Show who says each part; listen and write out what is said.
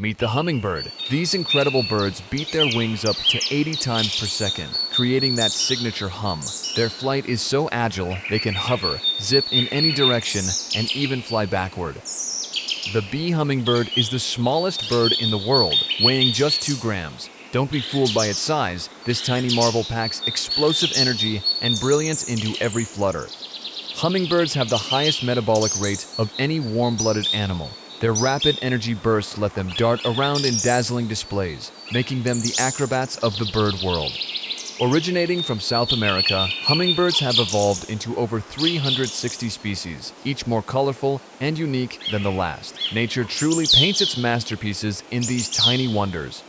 Speaker 1: Meet the hummingbird. These incredible birds beat their wings up to 80 times per second, creating that signature hum. Their flight is so agile, they can hover, zip in any direction, and even fly backward. The bee hummingbird is the smallest bird in the world, weighing just 2 grams. Don't be fooled by its size. This tiny marvel packs explosive energy and brilliance into every flutter. Hummingbirds have the highest metabolic rate of any warm-blooded animal. Their rapid energy bursts let them dart around in dazzling displays, making them the acrobats of the bird world. Originating from South America, hummingbirds have evolved into over 360 species, each more colorful and unique than the last. Nature truly paints its masterpieces in these tiny wonders.